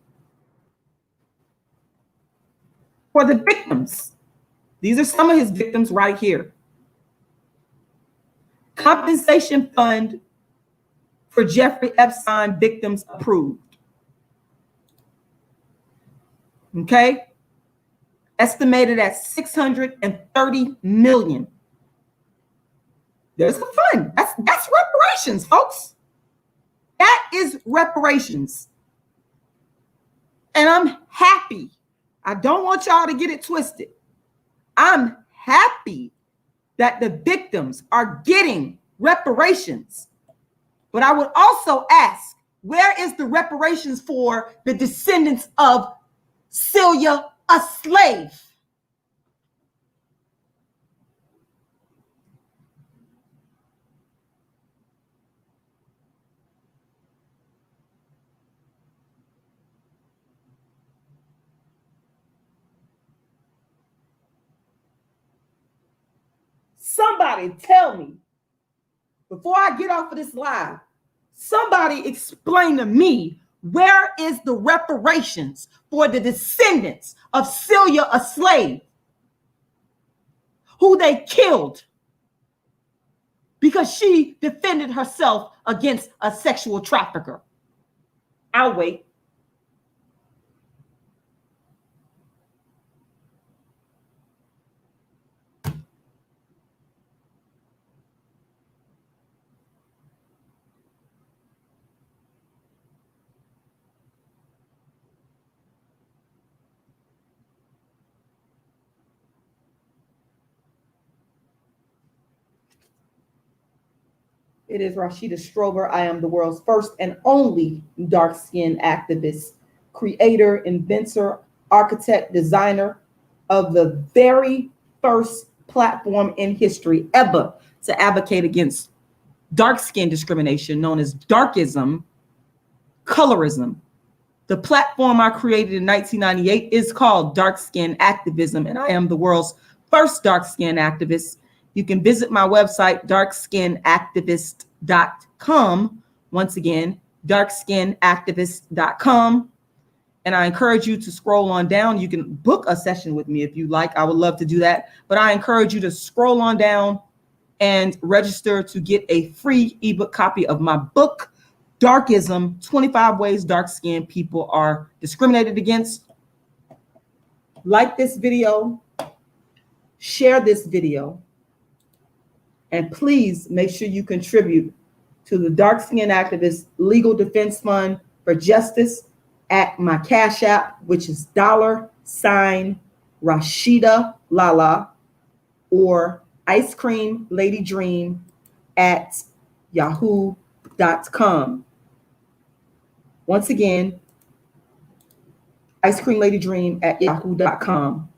for the victims. These are some of his victims right here. Compensation fund for Jeffrey Epstein victims approved. Okay. Estimated at $630 million. There's a fund. That's reparations, folks. That is reparations. And I'm happy. I don't want y'all to get it twisted. I'm happy that the victims are getting reparations. But I would also ask, where is the reparations for the descendants of Celia a Slave? Somebody tell me, before I get off of this live, somebody explain to me, where is the reparations for the descendants of Celia a Slave, who they killed because she defended herself against a sexual trafficker? I'll wait. It is Rashida Strober. I am the world's first and only dark-skinned activist, creator, inventor, architect, designer of the very first platform in history ever to advocate against dark skin discrimination known as darkism, colorism. The platform I created in 1998 is called Dark Skin Activism, and I am the world's first dark skin activist. You can visit my website, darkskinactivist.com. Once again, darkskinactivist.com. And I encourage you to scroll on down. You can book a session with me if you like. I would love to do that. But I encourage you to scroll on down and register to get a free ebook copy of my book, Darkism, 25 Ways Dark-Skinned People Are Discriminated Against. Like this video, share this video, and please make sure you contribute to the Dark Skin Activist Legal Defense Fund for Justice at my Cash App, which is $RashidaLala, or Ice Cream Lady Dream at yahoo.com. Once again, Ice Cream Lady Dream at yahoo.com.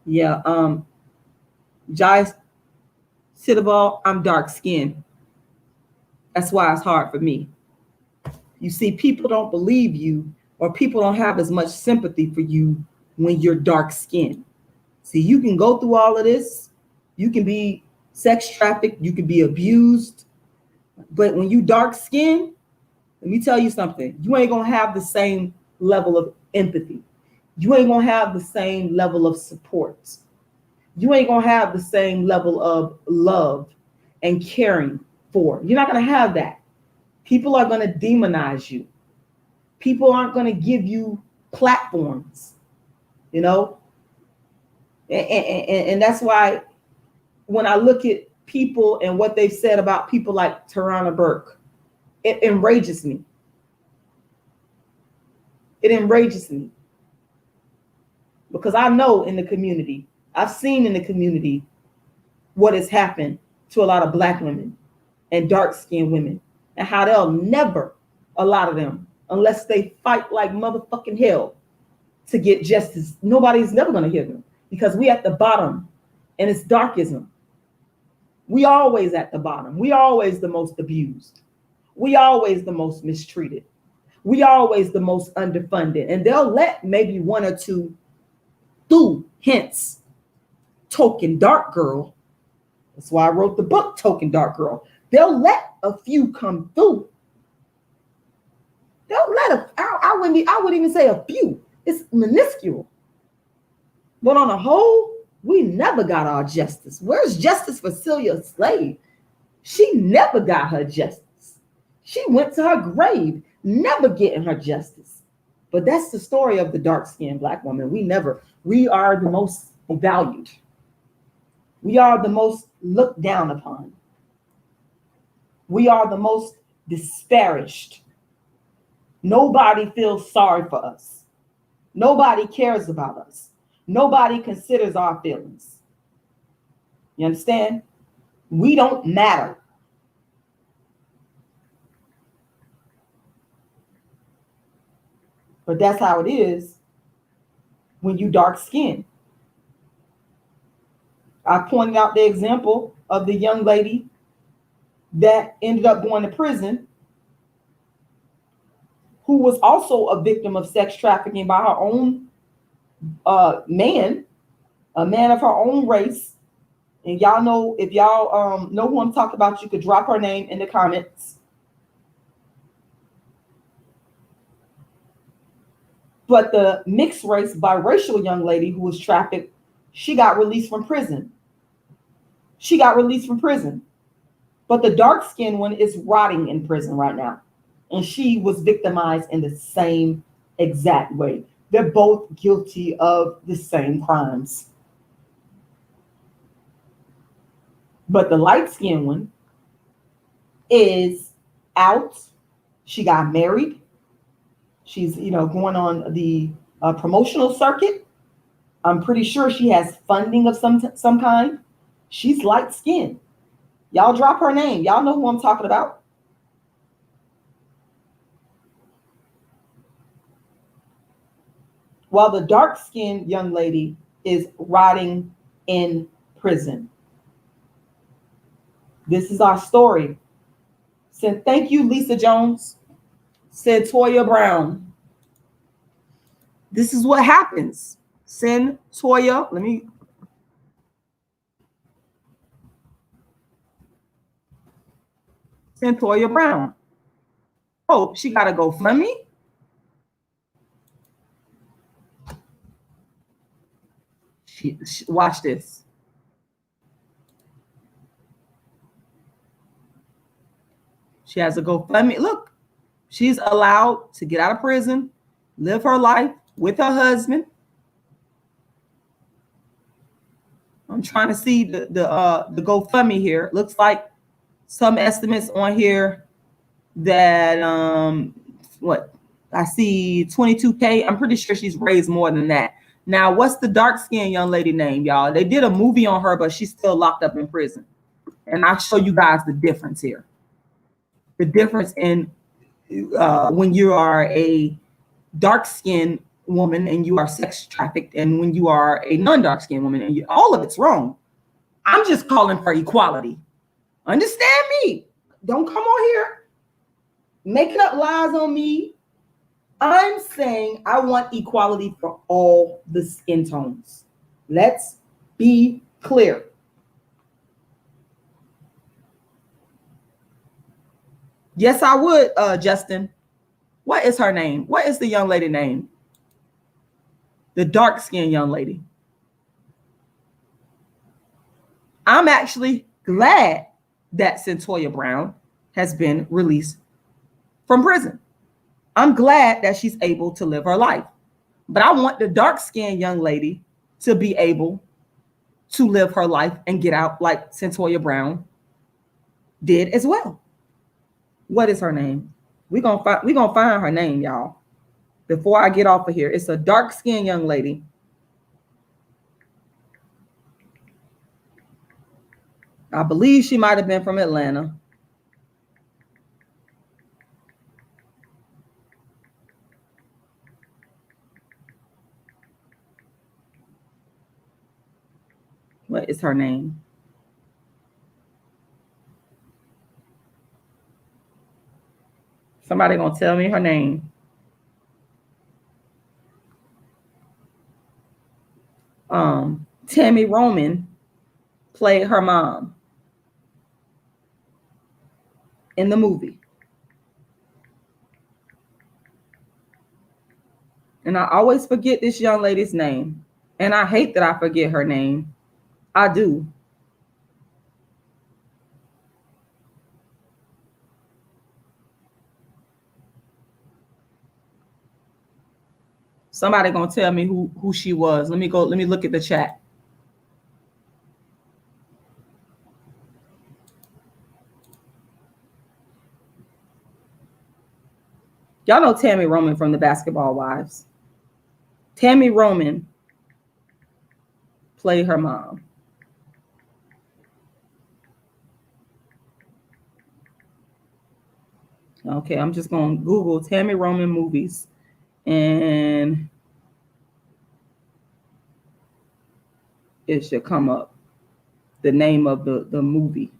Yeah, Jai Sidabal, I'm dark skinned. That's why it's hard for me. You see, people don't believe you, or people don't have as much sympathy for you when you're dark skinned. See, you can go through all of this. You can be sex trafficked, you can be abused. But when you dark skinned, let me tell you something, you ain't gonna have the same level of empathy. You ain't gonna have the same level of support. You ain't gonna have the same level of love and caring for. You're not gonna have that. People are gonna demonize you. People aren't gonna give you platforms, you know? And that's why when I look at people and what they've said about people like Tarana Burke, it enrages me. It enrages me. Because I know in the community, I've seen in the community what has happened to a lot of Black women and dark-skinned women, and how they'll never, a lot of them, unless they fight like motherfucking hell to get justice, nobody's never gonna hear them, because we at the bottom, and it's darkism. We always at the bottom. We always the most abused. We always the most mistreated. We always the most underfunded, and they'll let maybe one or two through, hence token dark girl. That's why I wrote the book Token Dark Girl. They'll let a few come through. They'll let I wouldn't even say a few. It's minuscule. But on a whole, we never got our justice. Where's justice for Celia Slade? She never got her justice. She went to her grave, never getting her justice. But that's the story of the dark-skinned Black woman. We are the most valued. We are the most looked down upon. We are the most disparaged. Nobody feels sorry for us. Nobody cares about us. Nobody considers our feelings. You understand? We don't matter. But that's how it is when you dark skinned. I pointed out the example of the young lady that ended up going to prison, who was also a victim of sex trafficking by her own man, a man of her own race. And y'all know, if y'all know who I'm talking about, you could drop her name in the comments. But the mixed race biracial young lady who was trafficked, she got released from prison. She got released from prison. But the dark-skinned one is rotting in prison right now. And she was victimized in the same exact way. They're both guilty of the same crimes. But the light-skinned one is out. She got married. She's, going on the promotional circuit. I'm pretty sure she has funding of some kind. She's light-skinned. Y'all drop her name. Y'all know who I'm talking about. while the dark-skinned young lady is rotting in prison. This is our story. Thank you, Lisa Jones. Toya Brown. This is what happens. Toya, Toya Brown. Oh, she got to go GoFundMe? Watch this. She has a GoFundMe. Look, she's allowed to get out of prison, live her life with her husband. I'm trying to see the GoFundMe here. It looks like some estimates on here that what I see 22K. I'm pretty sure she's raised more than that. Now, what's the dark-skinned young lady name, y'all? They did a movie on her, but she's still locked up in prison. And I'll show you guys the difference here. The difference in when you are a dark-skinned woman and you are sex trafficked, and when you are a non-dark-skinned woman, and all of it's wrong. I'm just calling for equality. Understand me? Don't come on here making up lies on me. I'm saying I want equality for all the skin tones. Let's be clear. Yes, I would, Justin. What is her name? What is the young lady name? The dark-skinned young lady. I'm actually glad that Toya Brown has been released from prison. I'm glad that she's able to live her life. But I want the dark-skinned young lady to be able to live her life and get out like Toya Brown did as well. What is her name? We're gonna find her name, y'all. Before I get off of here, it's a dark-skinned young lady. I believe she might have been from Atlanta. What is her name? Somebody gonna tell me her name. Tammy Roman played her mom in the movie. And I always forget this young lady's name. And I hate that I forget her name. I do. Somebody gonna tell me who she was. Let me look at the chat. Y'all know Tammy Roman from the Basketball Wives. Tammy Roman played her mom. Okay, I'm just going to Google Tammy Roman movies, and it should come up, the name of the movie.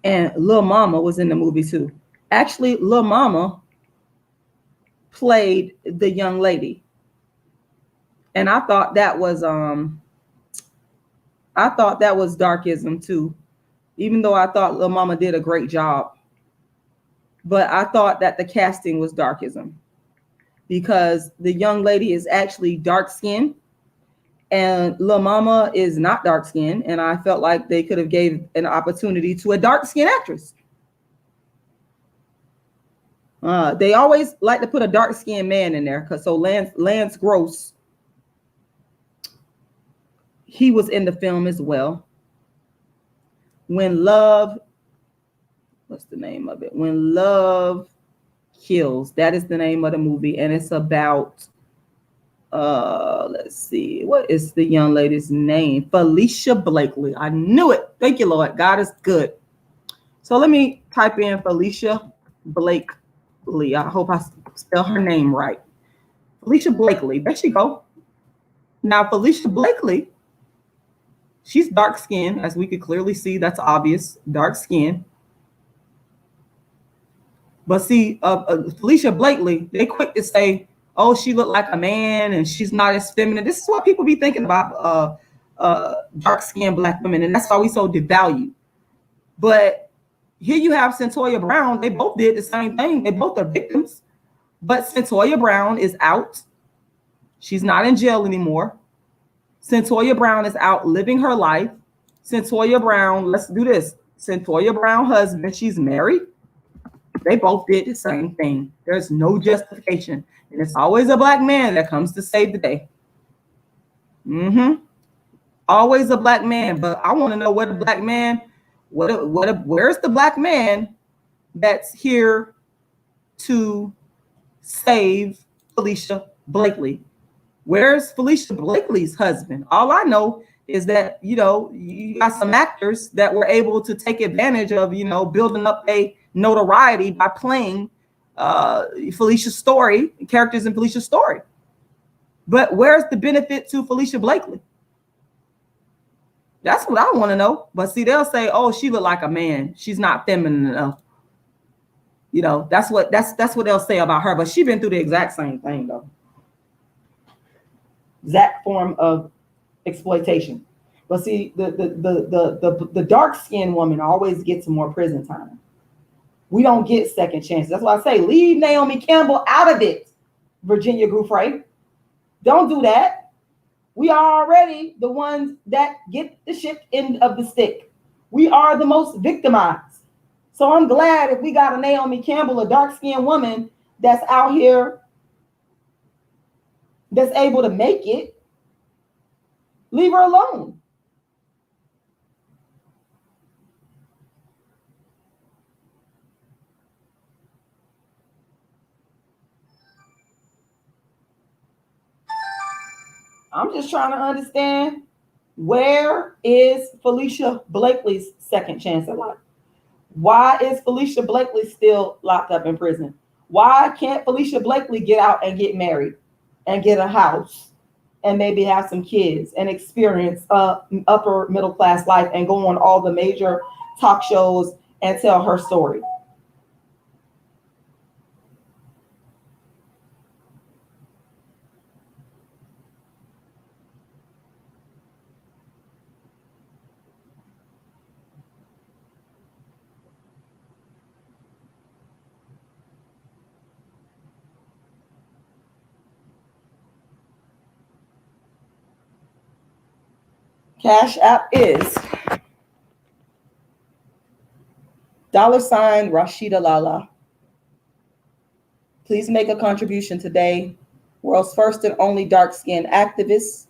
And Lil Mama was in the movie too. Actually, Lil Mama played the young lady. And I thought that was darkism too. Even though I thought Lil Mama did a great job. But I thought that the casting was darkism, because the young lady is actually dark skinned and Lil Mama is not dark skinned. And I felt like they could have gave an opportunity to a dark skinned actress. They always like to put a dark skinned man in there. So Lance Gross, he was in the film as well. When Love, what's the name of it? When Love Kills. That is the name of the movie. And it's about Let's see. What is the young lady's name? Felicia Blakely. I knew it. Thank you, Lord. God is good. So let me type in Felicia Blakely. I hope I spell her name right. Felicia Blakely. There she go. Now, Felicia Blakely, she's dark skinned, as we could clearly see. That's obvious. Dark skin. But see, Felicia Blakely, they quick to say, oh, she looked like a man and she's not as feminine. This is what people be thinking about dark-skinned Black women, and that's why we so devalue. But here you have Centoya Brown. They both did the same thing. They both are victims. But Centoya Brown is out. She's not in jail anymore. Centoya Brown is out living her life. Centoya Brown, let's do this. Centoya Brown husband, she's married. They both did the same thing. There's no justification. And it's always a Black man that comes to save the day. Always a Black man. But I want to know what a Black man, where's the Black man that's here to save Felicia Blakely? Where's Felicia Blakely's husband? All I know is that, you got some actors that were able to take advantage of, building up a notoriety by playing Felicia's story, characters in Felicia's story. But where's the benefit to Felicia Blakely? That's what I want to know. But see, they'll say, oh, she looked like a man. She's not feminine enough. That's what they'll say about her. But she's been through the exact same thing, though. Exact form of exploitation. But see, the dark-skinned woman always gets more prison time. We don't get second chances. That's why I say leave Naomi Campbell out of it, Virginia Giuffre. Don't do that. We are already the ones that get the shit end of the stick. We are the most victimized. So I'm glad if we got a Naomi Campbell, a dark-skinned woman that's out here that's able to make it, leave her alone. I'm just trying to understand, where is Felicia Blakely's second chance at life? Why is Felicia Blakely still locked up in prison? Why can't Felicia Blakely get out and get married and get a house and maybe have some kids and experience upper middle class life and go on all the major talk shows and tell her story? Cash App is $Rashidalala. Please make a contribution today. World's first and only dark-skinned activist,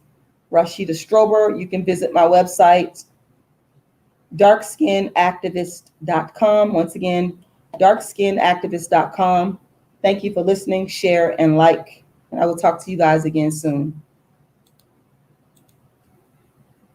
Rashida Strober. You can visit my website, darkskinactivist.com. Once again, darkskinactivist.com. Thank you for listening, share, and like. And I will talk to you guys again soon.